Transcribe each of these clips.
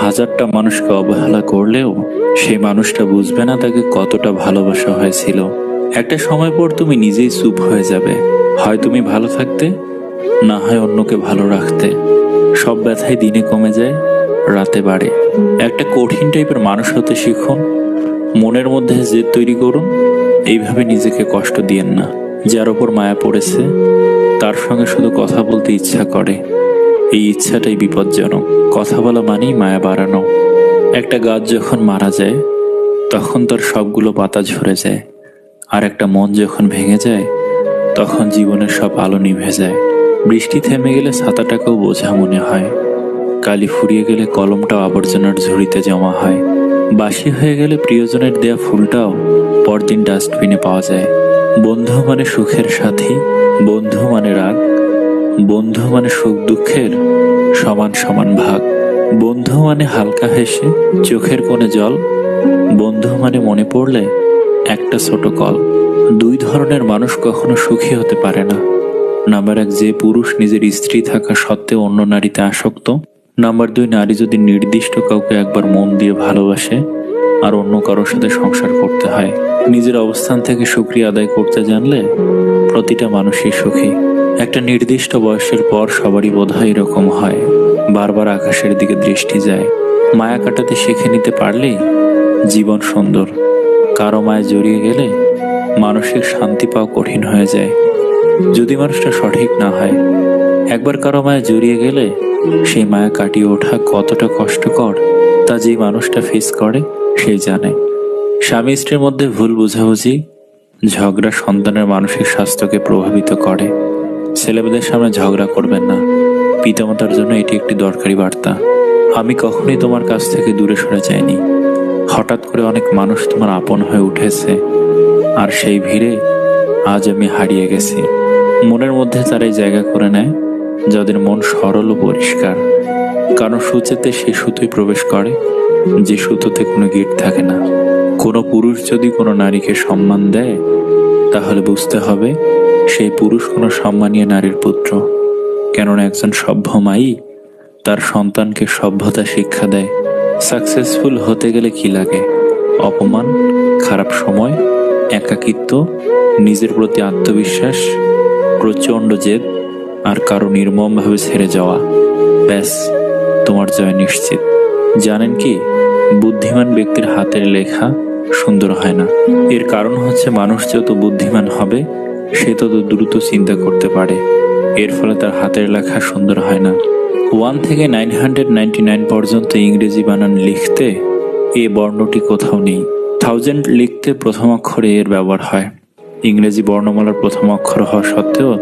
হাজারটা মানুষকে অবহেলা করলেও সেই মানুষটা বুঝবে না তাকে কতটা ভালোবাসা হয়েছিল। একটা সময় পর তুমি নিজেই চুপ হয়ে যাবে। হয় তুমি ভালো থাকতে, না হয় অন্যকে ভালো রাখতে। সব ব্যথাই দিনে কমে যায়, রাতে বাড়ে। একটা কঠিন টাইপের মানুষ হতে শিখুন, মনের মধ্যে জেদ তৈরি করুন। এইভাবে নিজেকে কষ্ট দিয়েন না। যার ওপর মায়া পড়েছে তার সঙ্গে শুধু কথা বলতে ইচ্ছা করে, এই ইচ্ছাটাই বিপজ্জনক। কথা বলা মানেই মায়া বাড়ানো। একটা গাছ যখন মারা যায় তখন তার সবগুলো পাতা ঝরে যায়, আর একটা মন যখন ভেঙে যায় তখন জীবনের সব আলো নিভে যায়। বৃষ্টি থেমে গেলে ছাতাটাকেও বোঝা মনে হয়, কালি ফুরিয়ে গেলে কলমটাও আবর্জনার ঝুড়িতে জমা হয়। বাসি হয়ে গেলে প্রিয়জনের দেয়া ফুলটাও পরদিন ডাস্টবিনে পাওয়া যায়। বন্ধু মানে সুখের সাথী, বন্ধু মানে রাগ, বন্ধু মানে সুখ দুঃখের সমান সমান ভাগ, বন্ধু মানে হালকা হেসে চোখের কোণে জল, বন্ধু মানে মনে পড়লে একটা ছোট কল। দুই ধরনের মানুষ কখনো সুখী হতে পারে না। নাম্বার 1, যে পুরুষ নিজের স্ত্রী থাকা সত্ত্বেও অন্য নারীতে আসক্ত। নাম্বার 2, নারী যদি নির্দিষ্ট কাউকে একবার মন দিয়ে ভালোবাসে আর অন্য কারোর সাথে সংসার করতে হয়। নিজের অবস্থান থেকে শুকরিয়া আদায় করতে জানলে প্রতিটা মানুষই সুখী। একটা নির্দিষ্ট বয়সের পর সবারই বোধহয় এরকম হয়, বারবার আকাশের দিকে দৃষ্টি যায়। মায়া কাটাতে শিখে নিতে পারলেই জীবন সুন্দর। কারো মায় জড়িয়ে গেলে মানসিক শান্তি পাওয়া কঠিন হয়ে যায়, যদি মানুষটা সঠিক না হয়। একবার কারো মায়া জড়িয়ে গেলে সেই মায়া কাটিয়ে ওঠা কতটা কষ্টকর তা যে মানুষটা ফেস করে সেই জানে। স্বামী স্ত্রীর মধ্যে ভুল বোঝাবুঝি, ঝগড়া সন্তানের মানসিক স্বাস্থ্যকে প্রভাবিত করে। ছেলেমেয়েদের সামনে ঝগড়া করবেন না, পিতামাতার জন্য এটি একটি দরকারি বার্তা। আমি কখনোই তোমার কাছ থেকে দূরে সরে যাইনি। হঠাৎ করে অনেক মানুষ তোমার আপন হয়ে উঠেছে, আর সেই ভিড়ে আজ আমি হারিয়ে গেছি। মনের মধ্যে তারাই জায়গা করে নেয় যাদের মন সরল ও পরিষ্কার। কারণ সূচেতে সেই সুতোই প্রবেশ করে যে সুতোতে কোনো গিট থাকে না। কোনো পুরুষ যদি কোনো নারীকে সম্মান দেয় তাহলে বুঝতে হবে সেই পুরুষ কোনো সম্মানীয় নারীর পুত্র। কেননা একজন সভ্য মাই তার সন্তানকে সভ্যতা শিক্ষা দেয়। সাকসেসফুল হতে গেলে কি লাগে? অপমান, খারাপ সময়, একাকিত্ব, নিজের প্রতি আত্মবিশ্বাস, প্রচণ্ড জেদ, আর কারো নির্মমভাবে ছেড়ে যাওয়া। ব্যাস, তোমার জয় নিশ্চিত। জানেন কি, বুদ্ধিমান ব্যক্তির হাতের লেখা সুন্দর হয় না। এর কারণ হচ্ছে মানুষ যত বুদ্ধিমান হবে সে তত দ্রুত চিন্তা করতে পারে, এর ফলে তার হাতের লেখা সুন্দর হয় না। 1 থেকে 999 পর্যন্ত ইংরেজি বানান লিখতে এ বর্ণটি কোথাও নেই। 1000 লিখতে প্রথম অক্ষরে এর ব্যবহার হয়। ইংরেজি বর্ণমালার প্রথম অক্ষর হওয়া সত্ত্বেও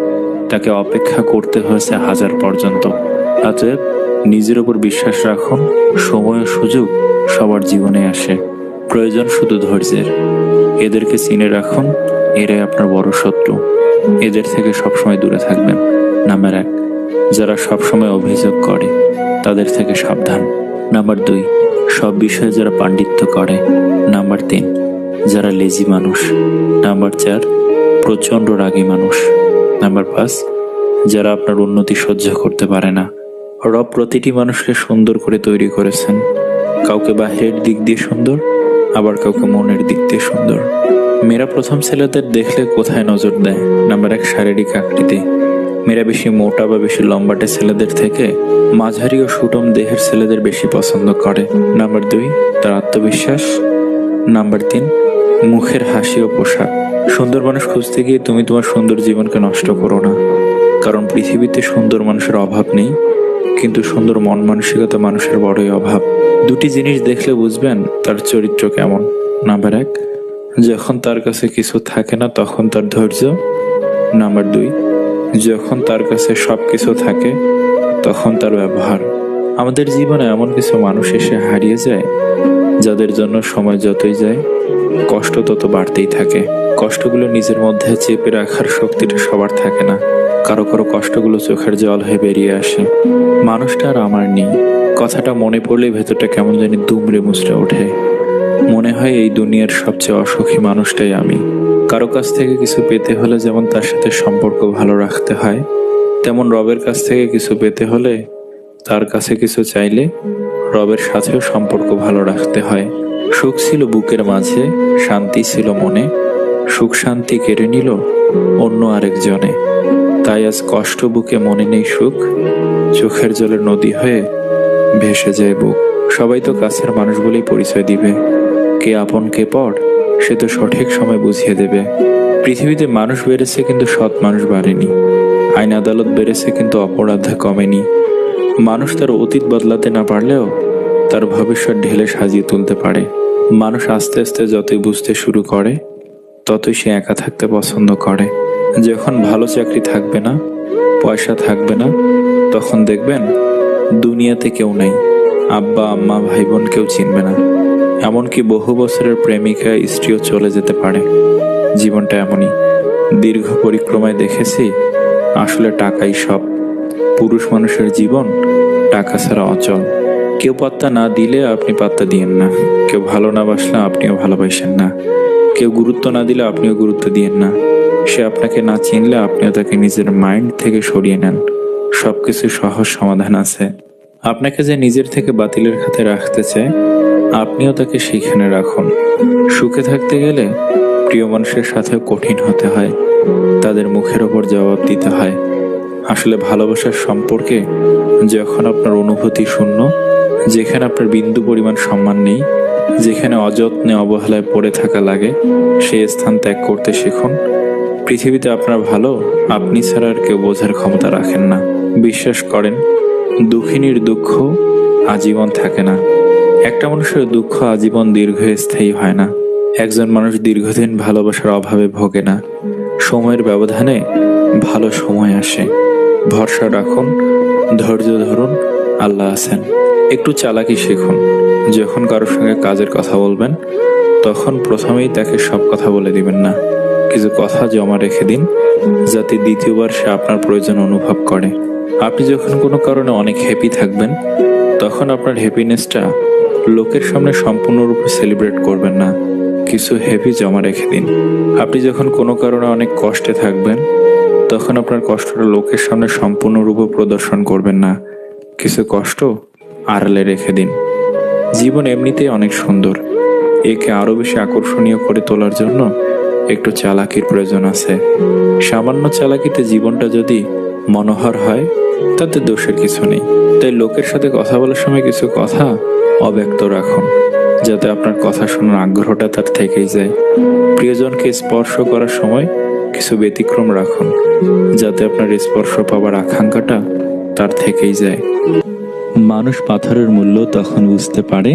তাকে অপেক্ষা করতে হয়েছে 1000 পর্যন্ত। অতএব নিজের উপর বিশ্বাস রাখুন, সময় ও সুযোগ সবার জীবনে আসে, প্রয়োজন শুধু ধৈর্যের। এদেরকে চিনে রাখুন, এরাই আপনার বড় শত্রু। এদের থেকে সবসময় দূরে থাকবেন। নাম্বার 1, যারা সবসময় অভিযোগ করে তাদের থেকে সাবধান। নাম্বার 2, সব বিষয়ে যারা পাণ্ডিত্য করে। নাম্বার 3, যারা লেজি মানুষ। নাম্বার 4, প্রচণ্ড রাগী মানুষ। নাম্বার 5, যারা আপনার উন্নতি সহ্য করতে পারে না। রব প্রতিটি মানুষকে সুন্দর করে তৈরি করেছেন, কাউকে বাহিরের দিক দিয়ে সুন্দর, আবার কাউকে মনের দিক দিয়ে সুন্দর। মেয়েরা প্রথম ছেলেদের দেখলে কোথায় নজর দেয়? নাম্বার 1, শারীরিক আকৃতি। মেয়েরা বেশি মোটা বা বেশি লম্বাটে ছেলেদের থেকে মাঝারি ও সুঠম দেহের ছেলেদের বেশি পছন্দ করে। নাম্বার 2, তার আত্মবিশ্বাস। নাম্বার 3, মুখের হাসি ও পোশাক। সুন্দর মানুষ খুঁজতে গিয়ে তুমি তোমার সুন্দর জীবনকে নষ্ট করো না, কারণ পৃথিবীতে সুন্দর মানুষের অভাব নেই, কিন্তু সুন্দর মন মানসিকতা মানুষের বড়ই অভাব। দুটি জিনিস দেখলে বুঝবেন তার চরিত্র কেমন। নাম্বার 1, যখন তার কাছে কিছু থাকে না তখন তার ধৈর্য। নাম্বার 2, যখন তার কাছে সবকিছু থাকে তখন তার ব্যবহার। আমাদের জীবনে এমন কিছু মানুষ এসে হারিয়ে যায় যাদের জন্য সময় যতই যায় কষ্ট তত বাড়তেই থাকে। কষ্টগুলো নিজের মধ্যে চেপে রাখার শক্তিটা সবার থাকে না, কারো কারো কষ্টগুলো চোখের জল হয়ে বেরিয়ে আসে। মানুষটা আর আমার নেই, কথাটা মনে পড়লে ভেতরটা কেমন জানি দুমড়ে মুচড়ে ওঠে। মনে হয় এই দুনিয়ার সবচেয়ে অসুখী মানুষটাই আমি। কারো কাছ থেকে কিছু পেতে হলে যেমন তার সাথে সম্পর্ক ভালো রাখতে হয়, তেমন রবের কাছ থেকে কিছু পেতে হলে তার কাছে কিছু চাইলে রবের সাথেও সম্পর্ক ভালো রাখতে হয়। সুখ ছিল বুকের মাঝে, শান্তি ছিল মনে, সুখ শান্তি কেড়ে নিল অন্য আরেকজনে। তাই আজ কষ্ট বুকে, মনে নেই সুখ, চোখের জলের নদী হয়ে ভেসে যায় বুক। সবাই তো কাছের মানুষ বলেই পরিচয় দিবে, কে আপন কে পর সে তো সঠিক সময় বুঝিয়ে দেবে। পৃথিবীতে মানুষ বেড়েছে কিন্তু সৎ মানুষ বাড়েনি, আইন আদালত বেড়েছে কিন্তু অপরাধ কমেনি। মানুষ তার অতীত বদলাতে না পারলেও তার ভবিষ্যৎ ঢেলে সাজিয়ে তুলতে পারে। মানুষ আস্তে আস্তে যতই বুঝতে শুরু করে ততই সে একা থাকতে পছন্দ করে। যখন ভালো চাকরি থাকবে না, পয়সা থাকবে না, তখন দেখবেন দুনিয়াতে কেউ নেই, আব্বা আম্মা ভাই বোন কেউ চিনবে না। এমনকি বহু বছরের প্রেমিকা স্ত্রীও চলে যেতে পারে। জীবনটা এমনই, দীর্ঘ পরিক্রমায় দেখেছি আসলে টাকাই সব। পুরুষ মানুষের জীবন টাকা ছাড়া অচল। কেউ পাত্তা না দিলে আপনি পাত্তা দিয়েন না, কেউ ভালো না বাসলে আপনিও ভালোবাসেন না, কেউ গুরুত্ব না দিলে আপনিও গুরুত্ব দিয়েন না, সে আপনাকে না চিনলে আপনিও তাকে নিজের মাইন্ড থেকে সরিয়ে নেন। সবকিছু সহজ সমাধান আছে। আপনাকে যে নিজের থেকে বাতিলের খাতে রাখতে চায়, আপনিও তাকে সেইখানে রাখুন। সুখে থাকতে গেলে প্রিয় মানুষের সাথে কঠিন হতে হয়, তাদের মুখের ওপর জবাব দিতে হয়। আসলে ভালোবাসার সম্পর্কে যখন আপনার অনুভূতি শূন্য, যেখানে আপনার বিন্দু পরিমাণ সম্মান নেই, যেখানে অযত্নে অবহেলায় পড়ে থাকা লাগে, সেই স্থান ত্যাগ করতে শিখুন। পৃথিবীতে আপনার ভালো আপনি ছাড়া আর কেউ বোঝার ক্ষমতা রাখেন না। বিশ্বাস করেন, দুঃখিনীর দুঃখ আজীবন থাকে না। একটা মানুষের দুঃখ আজীবন দীর্ঘস্থায়ী হয় না। একজন মানুষ দীর্ঘদিন ভালোবাসার অভাবে ভোগে না, সময়ের ব্যবধানে ভালো সময় আসে। ভরসা রাখুন, ধৈর্য ধরুন, আল্লাহ আছেন। একটু চালাকি শিখুন। যখন কারোর সঙ্গে কাজের কথা বলবেন, তখন প্রথমেই তাকে সব কথা বলে দিবেন না, কিছু কথা জমা রেখে দিন, যাতে দ্বিতীয়বার সে আপনার প্রয়োজন অনুভব করে। আপনি যখন কোনো কারণে অনেক হ্যাপি থাকবেন, তখন আপনার হ্যাপিনেসটা লোকের সামনে সম্পূর্ণরূপে সেলিব্রেট করবেন না, কিছু হ্যাপি জমা রেখে দিন। আপনি যখন কোনো কারণে অনেক কষ্টে থাকবেন, তখন আপনার কষ্টটা লোকের সামনে সম্পূর্ণরূপে প্রদর্শন করবেন না, কিছু কষ্ট আড়ালে রেখে দিন। জীবন এমনিতেই অনেক সুন্দর, একে আরো বেশি আকর্ষণীয় করে তোলার জন্য একটু চালাকির প্রয়োজন আছে। সামান্য চালাকিতে জীবনটা যদি মনোহর হয়, তাতে দোষের কিছু নেই। তাই লোকের সাথে কথা বলার সময় কিছু কথা অব্যক্ত রাখুন, যাতে আপনার কথা শোনার আগ্রহটা তার থেকেই যায়। প্রিয়জনকে স্পর্শ করার সময় কিছু ব্যতিক্রম রাখুন, যাতে আপনার স্পর্শ পাওয়ার আকাঙ্ক্ষাটা তার থেকেই যায়। মানুষ পাথরের মূল্য তখন বুঝতে পারে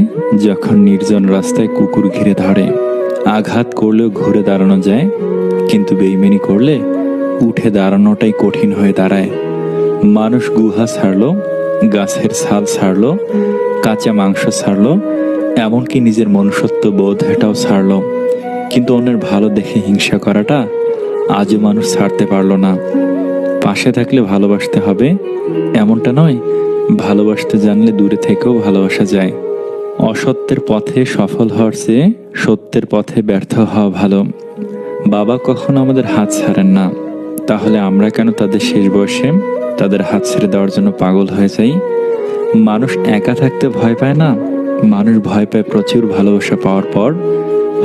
যখন নির্জন রাস্তায় কুকুর ঘিরে ধরে। আঘাত করলেও ঘুরে দাঁড়ানো যায়, কিন্তু বেইমানি করলে উঠে দাঁড়ানোটাই কঠিন হয়ে দাঁড়ায়। মানুষ গুহা ছাড়লো, গাছের ছাল ছাড়লো, কাঁচা মাংস ছাড়লো, এমনকি নিজের মনুষ্যত্ব বোধ এটাও ছাড়লো, কিন্তু অন্যের ভালো দেখে হিংসা করাটা আজও মানুষ ছাড়তে পারলো না। পাশে থাকলে ভালোবাসতে হবে এমনটা নয়, ভালোবাসতে জানলে দূরে থেকেও ভালোবাসা যায়। অসত্যের পথে সফল হওয়ার চেয়ে সত্যের পথে ব্যর্থ হওয়া ভালো। বাবা কখনো আমাদের হাত ছাড়েন না, তাহলে আমরা কেন তাদের শেষ বয়সে তাদের হাত ছেড়ে দেওয়ার জন্য পাগল হয়ে যাই? মানুষ একা থাকতে ভয় পায় না, মানুষ ভয় পায় প্রচুর ভালোবাসা পাওয়ার পর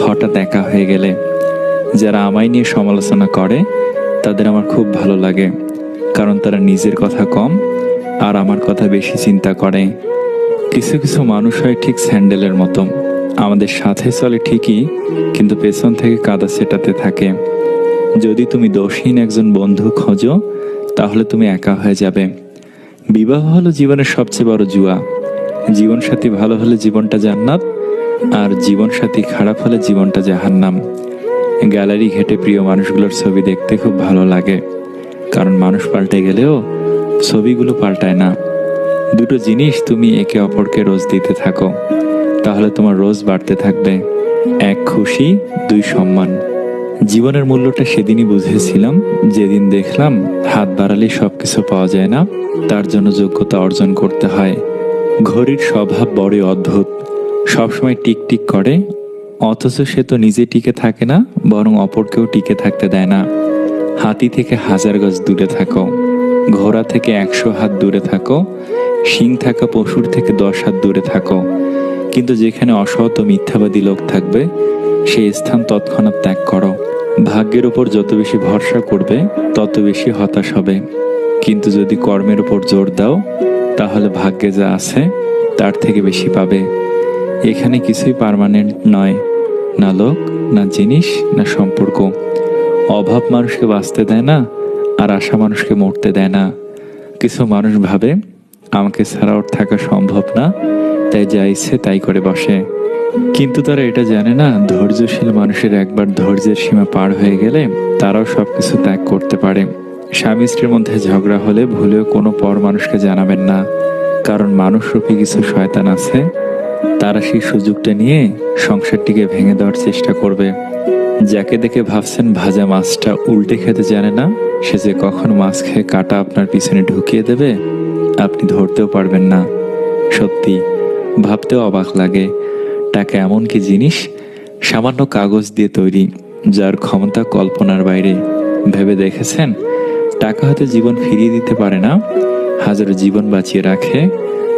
হঠাৎ একা হয়ে গেলে। যারা আমায় নিয়ে সমালোচনা করে তাদের আমার খুব ভালো লাগে, কারণ তারা নিজের কথা কম আর আমার কথা বেশি চিন্তা করে। কিছু কিছু মানুষ হয় ঠিক স্যান্ডেলের মতো, আমাদের সাথে চলে ঠিকই, কিন্তু পেছন থেকে কাদা সেটাতে থাকে। যদি তুমি দোষহীন একজন বন্ধু খোঁজো, তাহলে তুমি একা হয়ে যাবে। বিবাহ হলো জীবনের সবচেয়ে বড় জুয়া। জীবনসাথী ভালো হলে জীবনটা জান্নাত, আর জীবনসাথী খারাপ হলে জীবনটা জাহান্নাম। গ্যালারি ঘেটে প্রিয় মানুষগুলোর ছবি দেখতে খুব ভালো লাগে, কারণ মানুষ পাল্টে গেলেও ছবিগুলো পাল্টায় না। দুটো জিনিস তুমি একে অপরকে রোজ দিতে থাকো, তাহলে তোমার রোজ বাড়তে থাকবে। এক খুশি, দুই সম্মান। জীবনের মূল্যটা সেদিনই বুঝেছিলাম যেদিন দেখলাম হাত বাড়ালে সবকিছু পাওয়া যায় না, তার জন্য যোগ্যতা অর্জন করতে হয়। ঘড়ির স্বভাব বড়ই অদ্ভুত, সবসময় টিকটিক করে, অথচ সে তো নিজে টিকে থাকে না, বরং অপরকেও টিকে থাকতে দেয় না। হাতি থেকে 1000 গজ দূরে থাকো, ঘোড়া থেকে 100 হাত দূরে থাকো, শিং থাকা পশুর থেকে 10 হাত দূরে থাকো। কিন্তু যেখানে অসৎ ও মিথ্যাবাদী লোক থাকবে সেই স্থান তৎক্ষণাৎ ত্যাগ করো। ভাগ্যের উপর যত বেশি ভরসা করবে তত বেশি হতাশ হবে, কিন্তু যদি কর্মের উপর জোর দাও তাহলে ভাগ্যে যা আছে তার থেকে বেশি পাবে। এখানে কিছুই পার্মানেন্ট নয়, না লোক, না জিনিস, না সম্পর্ক। অভাব মানুষকে বাঁচতে দেয় না, আর আশা মানুষকে মরতে দেয় না। কিছু মানুষ ভাবে আমাকে ছাড়া ওর থাকা সম্ভব না, তাই যা ইচ্ছে তাই করে বসে। কিন্তু তারা এটা জানে না, ধৈর্যশীল মানুষের একবার ধৈর্যের সীমা পার হয়ে গেলে তারাও সবকিছু ত্যাগ করতে পারে। স্বামী স্ত্রীর মধ্যে ঝগড়া হলে ভুলেও কোনো পর মানুষকে জানাবেন না, কারণ মানুষরূপী কিছু শয়তান আছে, তারা সেই সুযোগটা নিয়ে সংসারটিকে ভেঙে দেওয়ার চেষ্টা করবে। যাকে দেখে ভাবছেন ভাজা মাছটা উল্টে খেতে জানে না, সে যে কখন মাছ খেয়ে কাটা আপনার পিছনে ঢুকিয়ে দেবে আপনি ধরতেও পারবেন না। সত্যি, ভাবতেও অবাক লাগে, টাকা এমন কি জিনিস, সামান্য কাগজ দিয়ে তৈরি, যার ক্ষমতা কল্পনার বাইরে। ভেবে দেখেছেন, টাকা হয়তো জীবন ফিরিয়ে দিতে পারে না, হাজারো জীবন বাঁচিয়ে রাখে,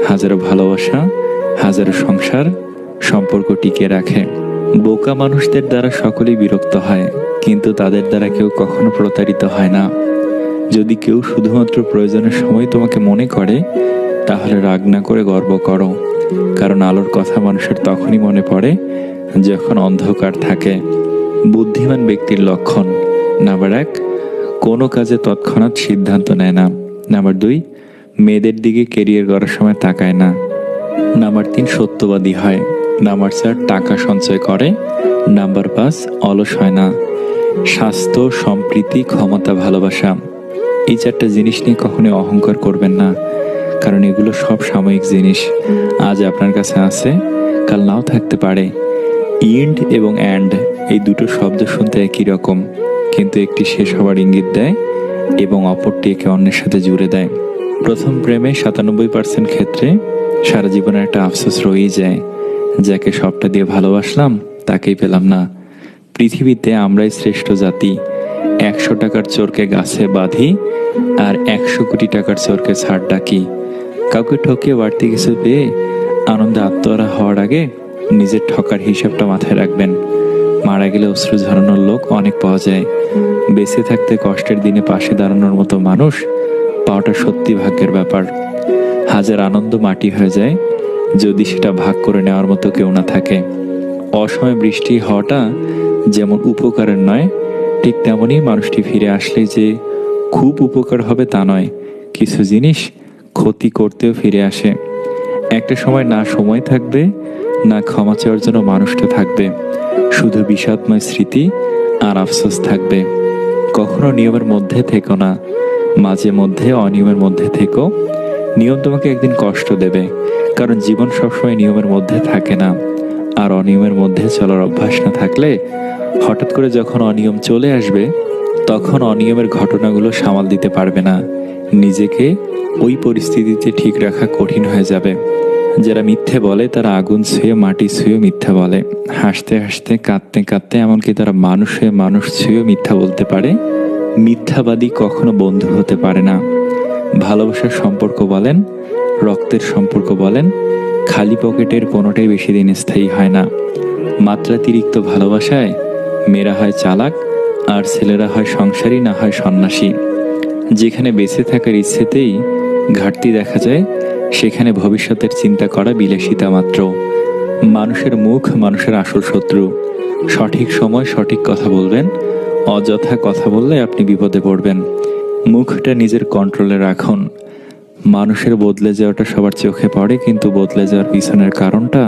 হাজারো ভালোবাসা, হাজারো সংসার, সম্পর্ক টিকিয়ে রাখে। বোকা মানুষদের দ্বারা সকলেই বিরক্ত হয়, কিন্তু তাদের দ্বারা কেউ কখনো প্রতারিত হয় না। যদি কেউ শুধুমাত্র প্রয়োজনের সময় তোমাকে মনে করে, তাহলে রাগ না করে গর্ব করো, কারণ আলোর কথা মানুষের তখনই মনে পড়ে যখন অন্ধকার থাকে। বুদ্ধিমান ব্যক্তির লক্ষণ: নাম্বার 1, কোনো কাজে তৎক্ষণাৎ সিদ্ধান্ত নেয় না। নাম্বার 2, মেয়েদের দিকে কেরিয়ার গড়ার সময় তাকায় না। নাম্বার 3, সত্যবাদী হয়। নাম্বার 4, টাকা সঞ্চয় করে। নাম্বার 5, অলস হয় না। স্বাস্থ্য, সম্প্রীতি, ক্ষমতা, ভালোবাসা, এই 4টা জিনিস নিয়ে কখনোই অহংকার করবেন না, কারণ এগুলো সব সাময়িক জিনিস। আজ আপনার কাছে আছে, কাল নাও থাকতে পারে। ইন্ড এবং অ্যান্ড, এই দুটো শব্দ শুনতে একই রকম, কিন্তু একটি শেষ হওয়ার ইঙ্গিত দেয় এবং অপরটি একে অন্যের সাথে জুড়ে দেয়। প্রথম প্রেমে 97% ক্ষেত্রে সারা জীবনের একটা আফসোস রয়েই যায়, যাকে সবটা দিয়ে ভালোবাসলাম তাকেই পেলাম না। পৃথিবীতে আমরাই শ্রেষ্ঠ জাতি। 100 টাকার চোরকে গাছে বাঁধি, আর 100 কোটি টাকার চোরকে ছাড় ডাকি। কাউকে ঠকিয়ে বাড়তি কিছু পেয়ে আনন্দে আত্মহারা হওয়ার আগে নিজের ঠকার হিসাবটা মাথায় রাখবেন। মারা গেলে অশ্রু ঝরানোর লোক অনেক পাওয়া যায়, বেঁচে থাকতে কষ্টের দিনে পাশে দাঁড়ানোর মতো মানুষ পাওয়াটা সত্যি ভাগ্যের ব্যাপার। হাজার আনন্দ মাটি হয়ে যায় যদি সেটা ভাগ করে নেওয়ার মতো কেউ না থাকে। অসময়ে বৃষ্টি হওয়াটা যেমন উপকারের নয়, ঠিক তেমনই মানুষটি ফিরে আসলে যে খুব উপকার হবে তা নয়, কিছু জিনিস ক্ষতি করতেও ফিরে আসে। একটা সময় না সময় থাকবে, না ক্ষমা চাওয়ার জন্য মানুষটা থাকবে, শুধু বিষাদময় স্মৃতি আর আফসোস থাকবে। কখনো নিয়মের মধ্যে থেকো না, মাঝে মধ্যে অনিয়মের মধ্যে থেকো। নিয়ম তোমাকে একদিন কষ্ট দেবে, কারণ জীবন সবসময় নিয়মের মধ্যে থাকে না। আর অনিয়মের মধ্যে চলার অভ্যাস না থাকলে হঠাৎ করে যখন অনিয়ম চলে আসবে, তখন অনিয়মের ঘটনাগুলো সামাল দিতে পারবে না। নিজেকে ওই পরিস্থিতিতে ঠিক রাখা কঠিন হয়ে যাবে। যারা মিথ্যে বলে তারা আগুন ছুঁয়ে মাটি ছুঁয়ে মিথ্যা বলে, হাসতে হাসতে কাঁদতে কাঁদতে, এমনকি তারা মানুষ হয়ে মানুষ ছুঁয়েও মিথ্যা বলতে পারে। মিথ্যাবাদী কখনো বন্ধু হতে পারে না। ভালোবাসার সম্পর্ক বলেন, রক্তের সম্পর্ক বলেন, খালি পকেটের কোনোটাই বেশি দিন স্থায়ী হয় না। মাত্রাতিরিক্ত ভালোবাসায় মেয়েরা হয় চালাক, আর ছেলেরা হয় সংসারী, না হয় সন্ন্যাসী। যেখানে বেঁচে থাকার ইচ্ছেতেই ঘাটতি দেখা যায়, সেখানে ভবিষ্যতের চিন্তা করা বিলাসিতা মাত্র। মানুষের মুখ মানুষের আসল শত্রু। সঠিক সময় সঠিক কথা বলবেন, অযথা কথা বললে আপনি বিপদে পড়বেন। মুখটা নিজের কন্ট্রোলে রাখুন। মানুষের বদলে যাওয়াটা সবার চোখে পড়ে, কিন্তু বদলে যাওয়ার পিছনের কারণটা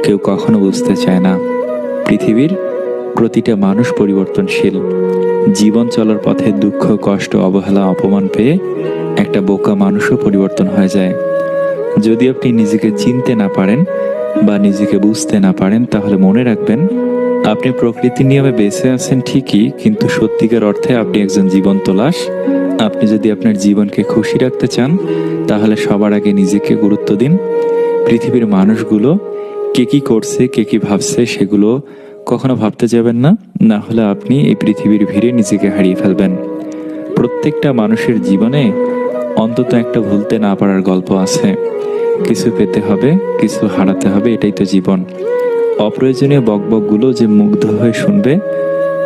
কেউ কখনো বুঝতে চায় না। পৃথিবীর প্রতিটা মানুষ পরিবর্তনশীল। জীবন চলার পথে দুঃখ, কষ্ট, অবহেলা, অপমান পেয়ে একটা বোকা মানুষও পরিবর্তন হয়ে যায়। যদি আপনি নিজেকে চিনতে না পারেন বা নিজেকে বুঝতে না পারেন, তাহলে মনে রাখবেন আপনি প্রকৃতির নিয়মে বেঁচে আছেন ঠিকই, কিন্তু সত্যিকার অর্থে আপনি একজন জীবন্ত লাশ। আপনি যদি আপনার জীবনকে খুশি রাখতে চান, তাহলে সবার আগে নিজেকে গুরুত্ব দিন। পৃথিবীর মানুষগুলো কে কি করছে, কে কি ভাবছে, সেগুলো কখনো ভাবতে যাবেন না, না হলে আপনি এই পৃথিবীর ভিড়ে নিজেকে হারিয়ে ফেলবেন। প্রত্যেকটা মানুষের জীবনে অন্তত একটা ভুলতে না পারার গল্প আছে। কিছু পেতে হবে, কিছু হারাতে হবে, এটাই তো জীবন। অপ্রয়োজনীয় বকবকগুলো যে মুগ্ধ হয়ে শুনবে,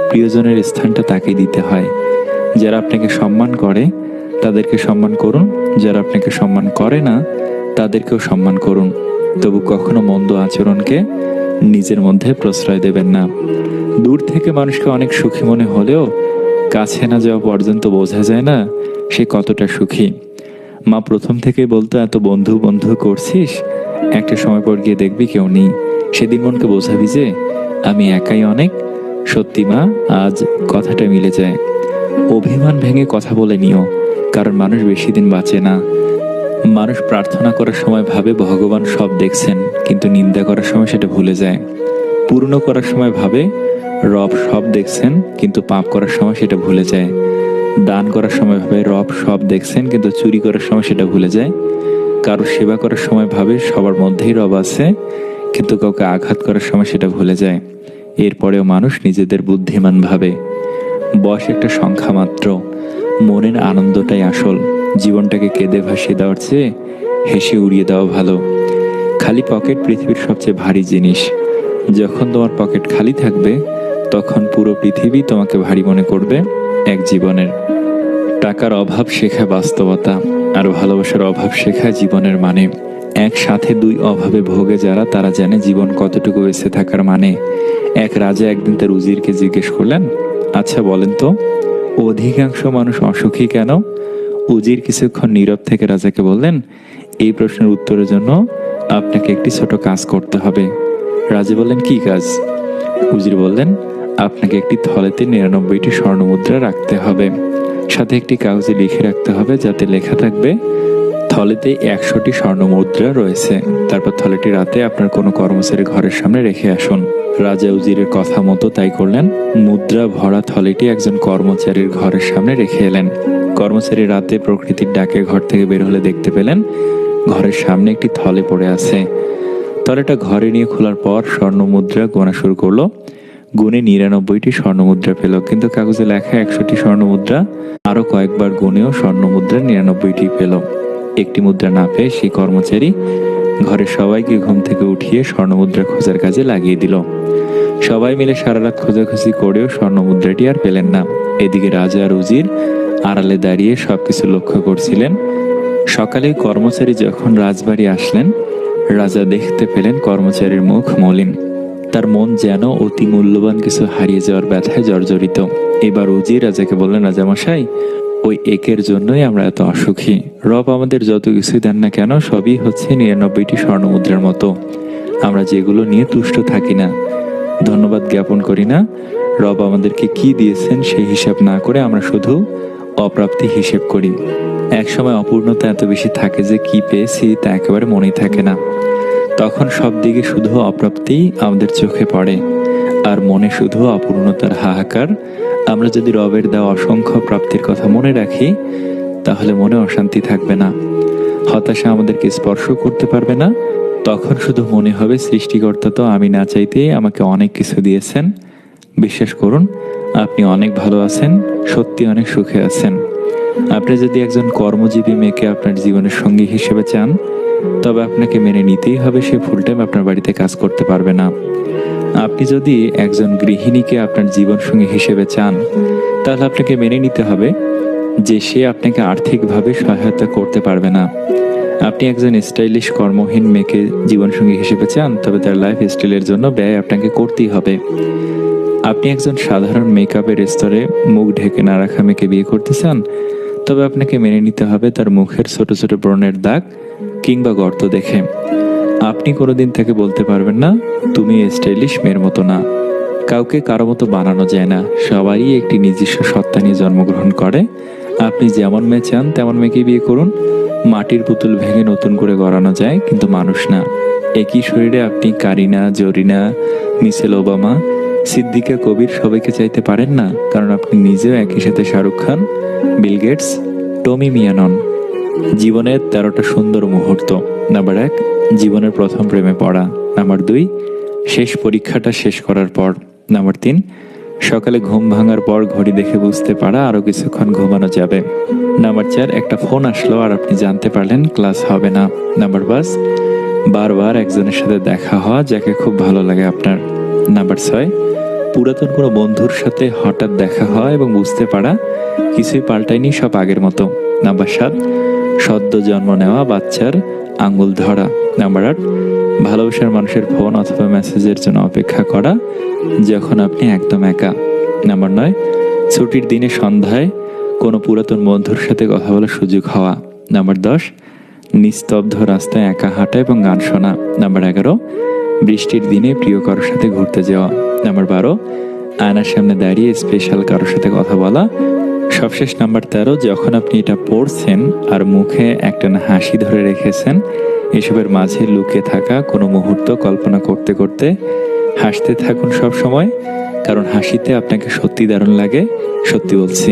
প্রিয়জনের স্থানটা তাকেই দিতে হয়। যারা আপনাকে সম্মান করে তাদেরকে সম্মান করুন, যারা আপনাকে সম্মান করে না তাদেরকেও সম্মান করুন। তবু কখনো মন্দ আচরণকে নিজের মধ্যে প্রশ্রয় দেবেন না। দূর থেকে মানুষকে অনেক সুখী মনে হলেও কাছে না যাওয়া পর্যন্ত বোঝা যায় না সে কতটা সুখী। মা প্রথম থেকেই বলতো, এত বন্ধু বন্ধু করছিস, একটা সময় পর গিয়ে দেখবি কেউ নেই, সেদিন মনকে বোঝাবি যে আমি একাই অনেক। সত্যি মা, আজ কথাটা মিলে যায়। অভিমান ভেঙে কথা বলে নিও, কারণ মানুষ বেশি দিন বাঁচে না। মানুষ প্রার্থনা করার সময় ভাবে ভগবান সব দেখছেন, কিন্তু নিন্দা করার সময় সেটা ভুলে যায়। পূর্ণ করার সময় ভাবে রব সব দেখছেন, কিন্তু পাপ করার সময় সেটা ভুলে যায়। দান করার সময় ভাবে রব সব দেখছেন, কিন্তু চুরি করার সময় সেটা ভুলে যায়। কারো সেবা করার সময় ভাবে সবার মধ্যেই রব আছে, কিন্তু কাউকে আঘাত করার সময় সেটা ভুলে যায়। এরপরেও মানুষ নিজেদের বুদ্ধিমান ভাবে। বয়স একটা সংখ্যা মাত্র, মনের আনন্দটাই আসল। জীবনটাকে কেঁদে ভাসিয়ে দেওয়ার চেয়ে হেসে উড়িয়ে দেওয়া ভালো। খালি পকেট পৃথিবীর সবচেয়ে ভারী জিনিস। যখন তোমার পকেট খালি থাকবে, তখন পুরো পৃথিবী তোমাকে ভারী মনে করবে এক জীবনের। টাকার অভাব শেখায় বাস্তবতা, আর ভালোবাসার অভাব শেখায় জীবনের মানে। একসাথে দুই অভাবে ভোগে যারা, তারা জানে জীবন কতটুকু বেঁচে থাকার মানে। এক রাজা একদিন তার উজিরকে জিজ্ঞেস করলেন, আচ্ছা বলেন তো, অধিকাংশ মানুষ অসুখী কেন? উজির কিছুক্ষণ নীরব থেকে রাজাকে বললেন, এই প্রশ্নের উত্তরের জন্য আপনাকে একটি ছোট কাজ করতে হবে। রাজা বললেন, কি কাজ? উজির বললেন, আপনাকে একটি থলেতে 99টি স্বর্ণমুদ্রা রাখতে হবে, সাথে একটি কাগজে লিখে রাখতে হবে, যাতে লেখা থাকবে থলেতে 100টি স্বর্ণমুদ্রা রয়েছে। তারপর থলেটি রাতে আপনার কোনো কর্মচারীর ঘরের সামনে রেখে আসুন। রাজা উজিরের কথা মতো তাই করলেন। মুদ্রা ভরা থলেটি একজন কর্মচারীর ঘরের সামনে রেখে এলেন। কর্মচারী রাতে প্রকৃতির ডাকে ঘর থেকে বের হলে দেখতে পেলেন ঘরের সামনে একটি থলে পড়ে আছে। থলেটা ঘরে নিয়ে খোলার পর স্বর্ণমুদ্রা গোনা শুরু করলো। গুনে 99টি স্বর্ণমুদ্রা পেল, কিন্তু কাগজে লেখা 100টি স্বর্ণমুদ্রা। আরো কয়েকবার গুনেও স্বর্ণমুদ্রা 99টি পেল। একটি মুদ্রা না পেয়ে সেই কর্মচারী ঘরের সবাইকে ঘুম থেকে উঠিয়ে স্বর্ণমুদ্রা খোঁজার কাজে লাগিয়ে দিল। সবাই মিলে সারা রাত খোঁজাখুঁজি করেও স্বর্ণমুদ্রাটি আর পেলেন না। এদিকে রাজা আর উজির আড়ালে দাঁড়িয়ে সবকিছু লক্ষ্য করছিলেন। সকালে কর্মচারী যখন রাজবাড়ি আসলেন, রাজা দেখতে পেলেন কর্মচারীর মুখ মলিন। তার মন যেন অতি মূল্যবান কিছু হারিয়ে যাওয়ার ব্যথায় জর্জরিত। এবার উজির রাজাকে বললেন, রাজামশাই, ওই একের জন্যই আমরা এত অসুখী। রব আমাদের যত কিছুই দেন না কেন, সবই হচ্ছে 99টি স্বর্ণমুদ্রার মতো। আমরা যেগুলো নিয়ে তুষ্ট থাকি না, ধন্যবাদ জ্ঞাপন করি না, রব আমাদেরকে কি দিয়েছেন সেই হিসাব না করে আমরা শুধু অপ্রাপ্তি হিসেব করি। একসময় অপূর্ণতা এত বেশি থাকে যে কি পেয়েছি তা একেবারে মনেই থাকে না। তখন সব দিকে শুধু অপ্রাপ্তিই আমাদের চোখে পড়ে, আর মনে শুধু অপূর্ণতার হাহাকার। আমরা যদি রবের দেওয়া অসংখ্য প্রাপ্তির কথা মনে রাখি, তাহলে মনে অশান্তি থাকবে না, হতাশা আমাদেরকে স্পর্শ করতে পারবে না। তখন শুধু মনে হবে সৃষ্টিকর্তা তো আমি না চাইতেই আমাকে অনেক কিছু দিয়েছেন। বিশ্বাস করুন, আপনি অনেক ভালো আছেন, সত্যি অনেক সুখে আছেন। আপনি যদি একজন কর্মজীবী মেয়েকে আপনার জীবনের সঙ্গী হিসেবে চান, তবে আপনাকে মেনে নিতেই হবে সে ফুল টাইম আপনার বাড়িতে কাজ করতে পারবে না। আপনি যদি একজন গৃহিণীকে আপনার জীবন সঙ্গী হিসেবে চান, তাহলে আপনাকে মেনে নিতে হবে যে সে আপনাকে আর্থিকভাবে সহায়তা করতে পারবে না। আপনি একজন স্টাইলিশ কর্মহীন মেয়েকে জীবনসঙ্গী হিসেবে চান, তবে তার লাইফ স্টাইলের জন্য ব্যয় আপনাকে করতেই হবে। আপনি একজন সাধারণ মেকআপের স্তরে মুখ ঢেকে না রাখা মেয়েকে বিয়ে করতে চান, তবে আপনাকে মেনে নিতে হবে তার মুখের ছোট ছোট ব্রণের দাগ কিংবা গর্ত দেখে। আপনি কোনোদিন তাকে বলতে পারবেন না তুমি স্টাইলিশ মেয়ের মতো না। কাউকে কারো মতো বানানো যায় না, সবারই একটি নিজস্ব সত্তা নিয়ে জন্মগ্রহণ করে। আপনি যেমন মেয়ে চান তেমন মেয়েকে বিয়ে করুন। মাটির পুতুল ভেঙে নতুন করে গড়ানো যায়, কিন্তু মানুষ না। একই শরীরে আপনি কারিনা, জরিনা, মিশেল ওবামা, সিদ্দিকা কবির সবাইকে চাইতে পারেন না, কারণ আপনি নিজেও একই সাথে শাহরুখ খান, বিল গেটস, টমি মিয়া নন। জীবনের 13টা সুন্দর মুহূর্ত। নাম্বার 1, জীবনের প্রথম প্রেমে পড়া। নাম্বার 2, শেষ পরীক্ষাটা শেষ করার পর। নাম্বার 3, সকালে ঘুম ভাঙার পর ঘড়ি দেখে বুঝতে পারা আরো কিছুক্ষণ ঘুমানো যাবে। নাম্বার 4, একটা ফোন আসলো আর আপনি জানতে পারলেন ক্লাস হবে না। নাম্বার 5, বারবার একজনের সাথে দেখা হওয়া যাকে খুব ভালো লাগে আপনার। নাম্বার 6, পুরাতন কোনো বন্ধুর সাথে হঠাৎ দেখা হওয়া এবং বুঝতে পারা কিছুই পাল্টায়নি, সব আগের মতো। নাম্বার 7, সদ্য জন্ম নেওয়া বাচ্চার আঙ্গুল ধরা। নাম্বার 8, ভালোবাসার মানুষের ফোন অথবা মেসেজের জন্য অপেক্ষা করা যখন আপনি একদম একা। নাম্বার 9, ছুটির দিনে সন্ধ্যায় কোনো পুরাতন বন্ধুর সাথে কথা বলার সুযোগ হওয়া। নাম্বার 10, নিস্তব্ধ রাস্তায় একা হাঁটা এবং গান শোনা। নাম্বার 11, বৃষ্টির দিনে প্রিয় কারোর সাথে ঘুরতে যাওয়া। নাম্বার 12, আয়নার সামনে দাঁড়িয়ে স্পেশাল কারোর সাথে কথা বলা। সবশেষ নাম্বার 13, যখন আপনি এটা পড়ছেন আর মুখে একটা হাসি ধরে রেখেছেন, এসবের মাঝে লুকিয়ে থাকা কোনো মুহূর্ত কল্পনা করতে করতে হাসতে থাকুন সব সময়, কারণ হাসিতে আপনাকে সত্যি দারুণ লাগে, সত্যি বলছি।